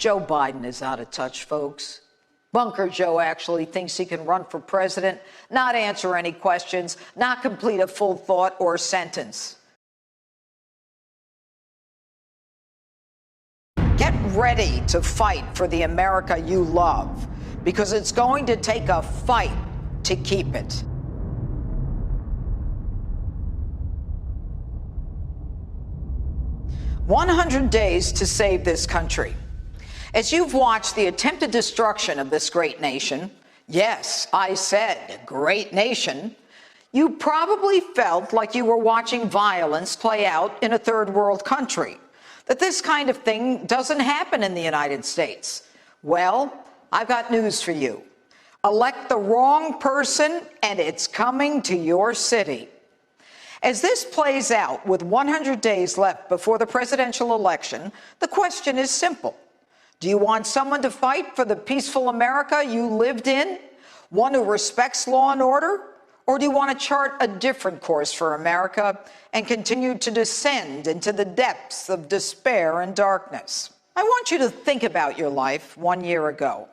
Joe Biden is out of touch, folks. Bunker Joe actually thinks he can run for president, not answer any questions, not complete a full thought or sentence. Get ready to fight for the America you love, because it's going to take a fight to keep it. "100 days to save this country." As you've watched the attempted destruction of this great nation, yes, I said great nation, you probably felt like you were watching violence play out in a third world country, that this kind of thing doesn't happen in the United States. Well, I've got news for you. Elect the wrong person, and it's coming to your city. As this plays out with 100 days left before the presidential election, the question is simple. Do you want someone to fight for the peaceful America you lived in, one who respects law and order? Or do you want to chart a different course for America and continue to descend into the depths of despair and darkness? I want you to think about your life 1 year ago.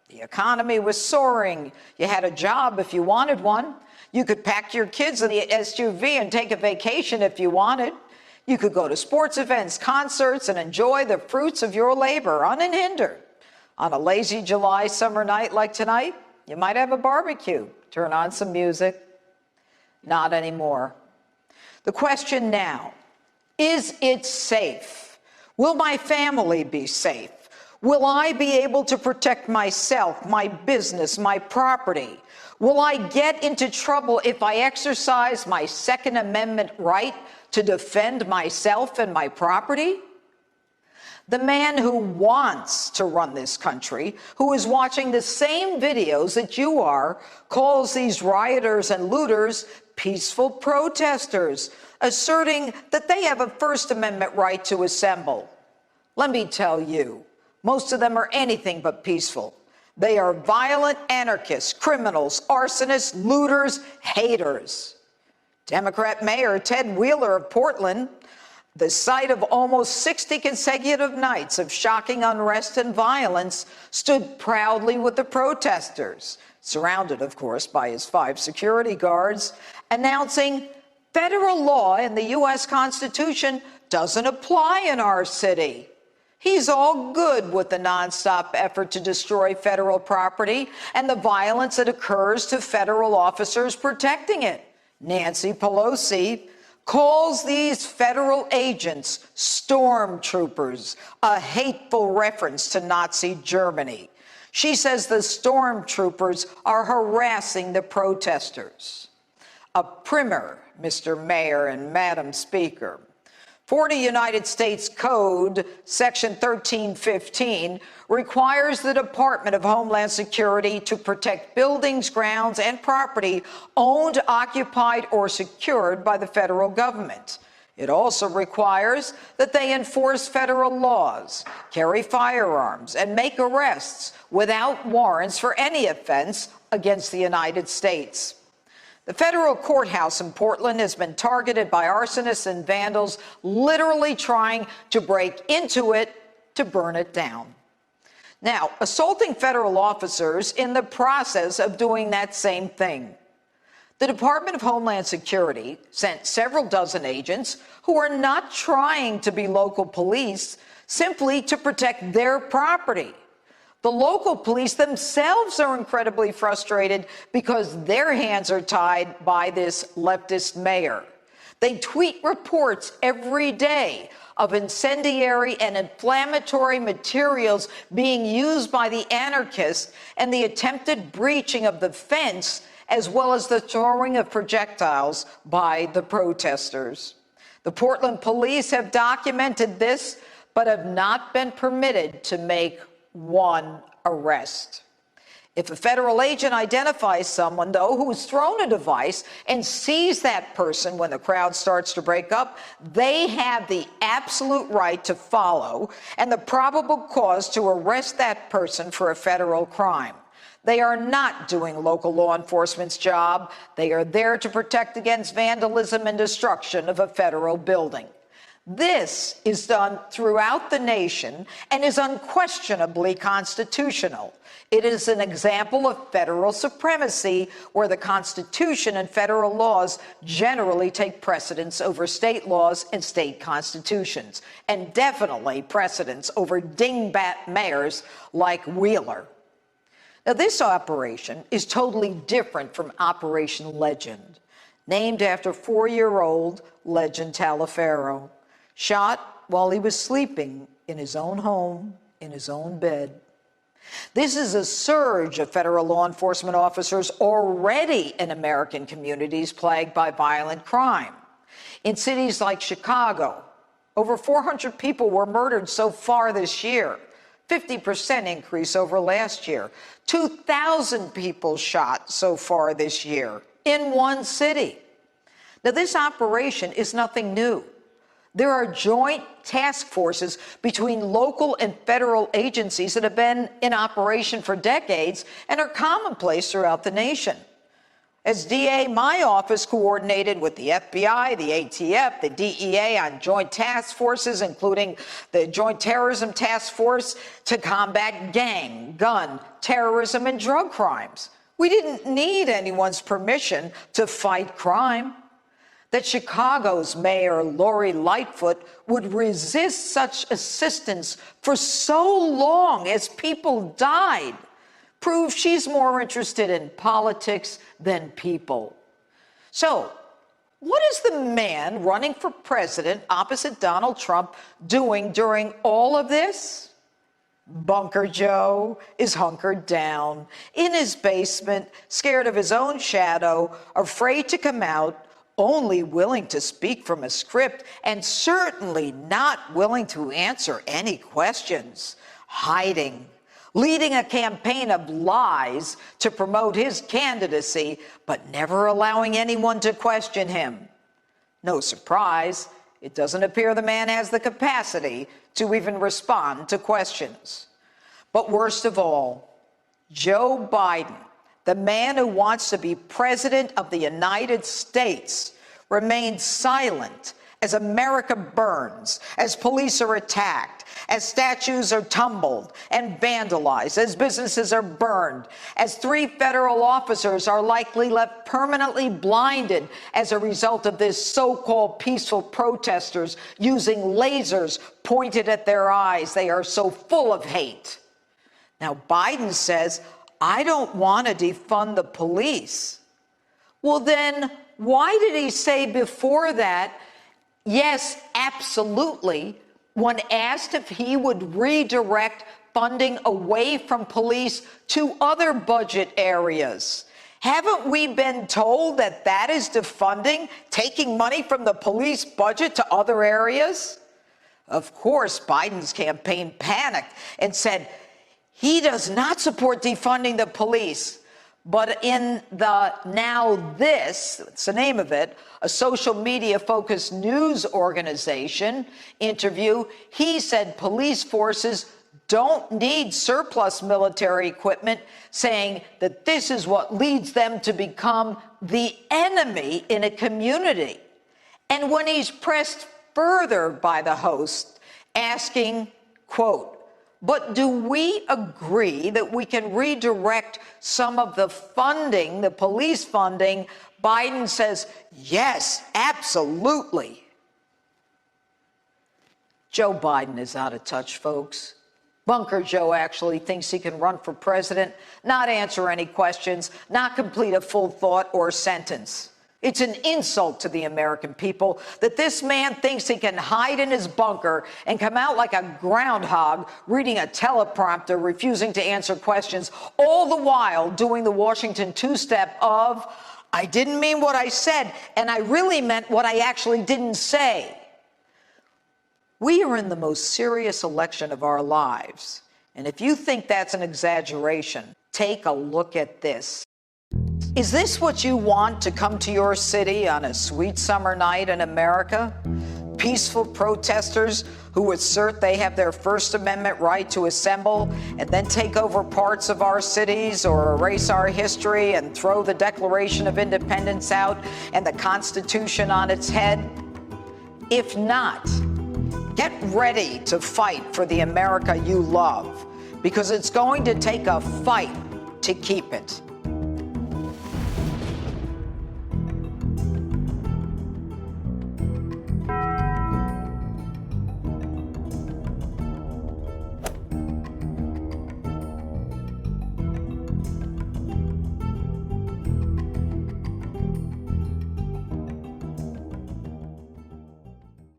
The economy was soaring. You had a job if you wanted one. You could pack your kids in the SUV and take a vacation if you wanted. You could go to sports events, concerts, and enjoy the fruits of your labor unhindered. On a lazy July summer night like tonight, you might have a barbecue, turn on some music. Not anymore. The question now, is it safe? Will my family be safe? Will I be able to protect myself, my business, my property? Will I get into trouble if I exercise my Second Amendment right to defend myself and my property? The man who wants to run this country, who is watching the same videos that you are, calls these rioters and looters peaceful protesters, asserting that they have a First Amendment right to assemble. Let me tell you, most of them are anything but peaceful. They are violent anarchists, criminals, arsonists, looters, haters. Democrat Mayor Ted Wheeler of Portland, the site of almost 60 consecutive nights of shocking unrest and violence, stood proudly with the protesters, surrounded, of course, by his 5 security guards, announcing federal law and the U.S. Constitution doesn't apply in our city. He's all good with the nonstop effort to destroy federal property and the violence that occurs to federal officers protecting it. Nancy Pelosi calls these federal agents stormtroopers, a hateful reference to Nazi Germany. She says the stormtroopers are harassing the protesters. A primer, Mr. Mayor and Madam Speaker. 40 United States Code, Section 1315, requires the Department of Homeland Security to protect buildings, grounds, and property owned, occupied, or secured by the federal government. It also requires that they enforce federal laws, carry firearms, and make arrests without warrants for any offense against the United States. The federal courthouse in Portland has been targeted by arsonists and vandals, literally trying to break into it to burn it down. Now, assaulting federal officers in the process of doing that same thing. The Department of Homeland Security sent several dozen agents who are not trying to be local police, simply to protect their property. The local police themselves are incredibly frustrated because their hands are tied by this leftist mayor. They tweet reports every day of incendiary and inflammatory materials being used by the anarchists and the attempted breaching of the fence, as well as the throwing of projectiles by the protesters. The Portland police have documented this, but have not been permitted to make one arrest. If a federal agent identifies someone, though, who's thrown a device and sees that person when the crowd starts to break up, they have the absolute right to follow and the probable cause to arrest that person for a federal crime. They are not doing local law enforcement's job. They are there to protect against vandalism and destruction of a federal building. This is done throughout the nation and is unquestionably constitutional. It is an example of federal supremacy, where the Constitution and federal laws generally take precedence over state laws and state constitutions, and definitely precedence over dingbat mayors like Wheeler. Now, this operation is totally different from Operation Legend, named after 4-year-old Legend Taliaferro, shot while he was sleeping in his own home, in his own bed. This is a surge of federal law enforcement officers already in American communities plagued by violent crime. In cities like Chicago, over 400 people were murdered so far this year, 50% increase over last year. 2,000 people shot so far this year in one city. Now, this operation is nothing new. There are joint task forces between local and federal agencies that have been in operation for decades and are commonplace throughout the nation. As DA, my office coordinated with the FBI, the ATF, the DEA on joint task forces, including the Joint Terrorism Task Force to combat gang, gun, terrorism, and drug crimes. We didn't need anyone's permission to fight crime. That Chicago's Mayor Lori Lightfoot would resist such assistance for so long as people died proves she's more interested in politics than people. So, what is the man running for president opposite Donald Trump doing during all of this? Bunker Joe is hunkered down in his basement, scared of his own shadow, afraid to come out, only willing to speak from a script, and certainly not willing to answer any questions, hiding, leading a campaign of lies to promote his candidacy, but never allowing anyone to question him. No surprise, it doesn't appear the man has the capacity to even respond to questions. But worst of all, Joe Biden, the man who wants to be president of the United States, remains silent as America burns, as police are attacked, as statues are tumbled and vandalized, as businesses are burned, as 3 federal officers are likely left permanently blinded as a result of this so-called peaceful protesters using lasers pointed at their eyes. They are so full of hate. Now, Biden says, I don't want to defund the police. Well, then why did he say before that, yes, absolutely, when asked if he would redirect funding away from police to other budget areas? Haven't we been told that that is defunding, taking money from the police budget to other areas? Of course, Biden's campaign panicked and said he does not support defunding the police. But in the Now This, it's the name of it, a social media-focused news organization interview, he said police forces don't need surplus military equipment, saying that this is what leads them to become the enemy in a community. And when he's pressed further by the host, asking, quote, but do we agree that we can redirect some of the funding, the police funding? Biden says, yes, absolutely. Joe Biden is out of touch, folks. Bunker Joe actually thinks he can run for president, not answer any questions, not complete a full thought or sentence. It's an insult to the American people that this man thinks he can hide in his bunker and come out like a groundhog reading a teleprompter, refusing to answer questions, all the while doing the Washington two-step of, I didn't mean what I said, and I really meant what I actually didn't say. We are in the most serious election of our lives, and if you think that's an exaggeration, take a look at this. Is this what you want to come to your city on a sweet summer night in America? Peaceful protesters who assert they have their First Amendment right to assemble and then take over parts of our cities or erase our history and throw the Declaration of Independence out and the Constitution on its head? If not, Get ready to fight for the America you love, because it's going to take a fight to keep it.